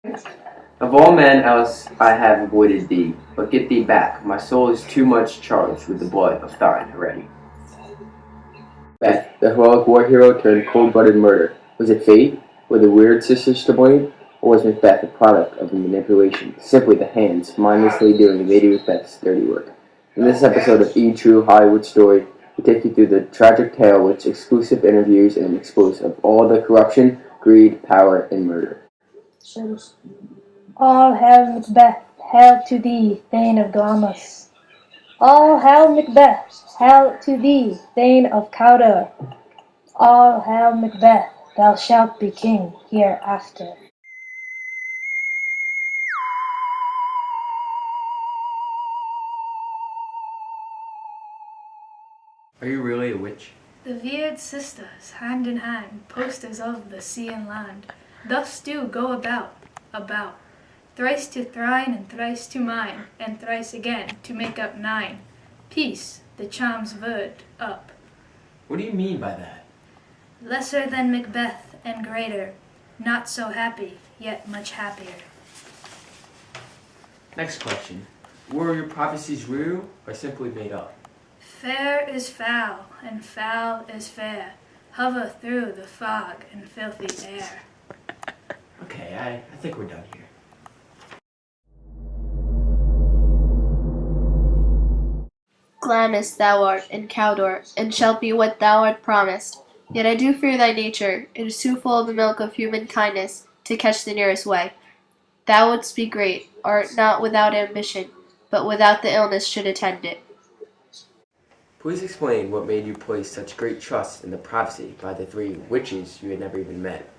Of all men else I have avoided thee, but get thee back, my soul is too much charged with the blood of thine already. Beth, the heroic war hero turned cold-blooded murder. Was it fate? Were the weird sisters to blame? Or was Macbeth a product of the manipulation, simply the hands mindlessly doing Lady Macbeth's dirty work? In this episode of E! True Hollywood Story, we take you through the tragic tale with exclusive interviews and expose of all the corruption, greed, power, and murder. All hail Macbeth, hail to thee, Thane of Glamis. All hail Macbeth, hail to thee, Thane of Cawdor. All hail Macbeth, thou shalt be king hereafter. Are you really a witch? The weird sisters, hand in hand, posters of the sea and land, thus do go about, thrice to thine and thrice to mine, and thrice again to make up 9. Peace, the charm's word, up. What do you mean by that? Lesser than Macbeth and greater, not so happy, yet much happier. Next question. Were your prophecies real or simply made up? Fair is foul, and foul is fair. Hover through the fog and filthy air. Okay, I think we're done here. Glamis thou art, and Cawdor, and shalt be what thou art promised. Yet I do fear thy nature, it is too full of the milk of human kindness, to catch the nearest way. Thou wouldst be great, art not without ambition, but without the illness should attend it. Please explain what made you place such great trust in the prophecy by the 3 witches you had never even met.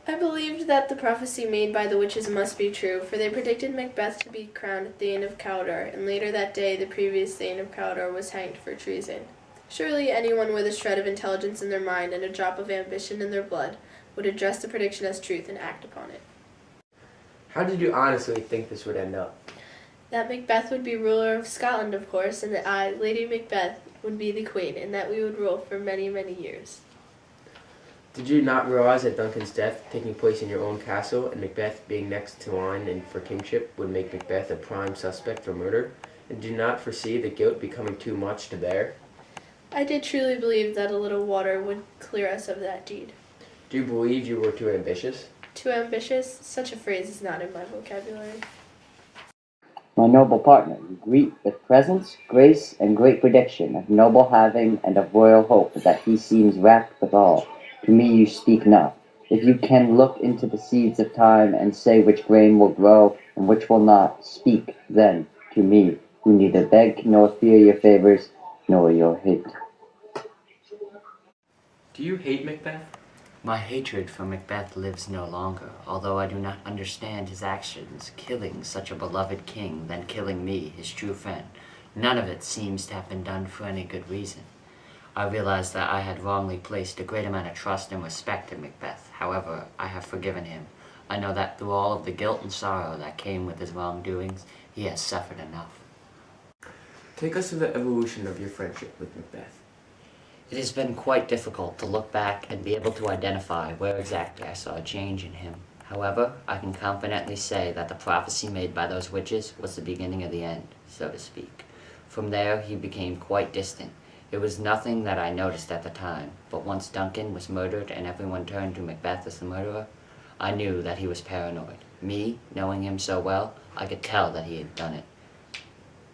I believed that the prophecy made by the witches must be true, for they predicted Macbeth to be crowned Thane of Cawdor, and later that day the previous Thane of Cawdor was hanged for treason. Surely anyone with a shred of intelligence in their mind and a drop of ambition in their blood would address the prediction as truth and act upon it. How did you honestly think this would end up? That Macbeth would be ruler of Scotland, of course, and that I, Lady Macbeth, would be the queen, and that we would rule for many, many years. Did you not realize that Duncan's death, taking place in your own castle, and Macbeth being next to line and for kingship, would make Macbeth a prime suspect for murder? And did you not foresee the guilt becoming too much to bear? I did truly believe that a little water would clear us of that deed. Do you believe you were too ambitious? Too ambitious? Such a phrase is not in my vocabulary. My noble partner, you greet with presence, grace, and great prediction of noble having and of royal hope that he seems rapt withal. To me you speak not. If you can look into the seeds of time and say which grain will grow and which will not, speak then to me, who neither beg nor fear your favors, nor your hate. Do you hate Macbeth? My hatred for Macbeth lives no longer, although I do not understand his actions, killing such a beloved king, then killing me, his true friend. None of it seems to have been done for any good reason. I realize that I had wrongly placed a great amount of trust and respect in Macbeth. However, I have forgiven him. I know that through all of the guilt and sorrow that came with his wrongdoings, he has suffered enough. Take us through the evolution of your friendship with Macbeth. It has been quite difficult to look back and be able to identify where exactly I saw a change in him. However, I can confidently say that the prophecy made by those witches was the beginning of the end, so to speak. From there, he became quite distant. It was nothing that I noticed at the time, but once Duncan was murdered and everyone turned to Macbeth as the murderer, I knew that he was paranoid. Me, knowing him so well, I could tell that he had done it.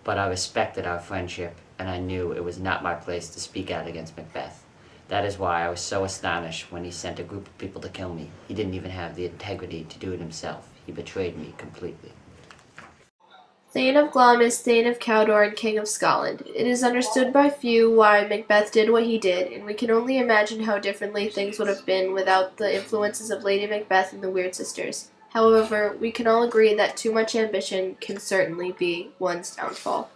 But I respected our friendship, and I knew it was not my place to speak out against Macbeth. That is why I was so astonished when he sent a group of people to kill me. He didn't even have the integrity to do it himself. He betrayed me completely. Thane of Glamis, Thane of Cawdor, and King of Scotland. It is understood by few why Macbeth did what he did, and we can only imagine how differently things would have been without the influences of Lady Macbeth and the Weird Sisters. However, we can all agree that too much ambition can certainly be one's downfall.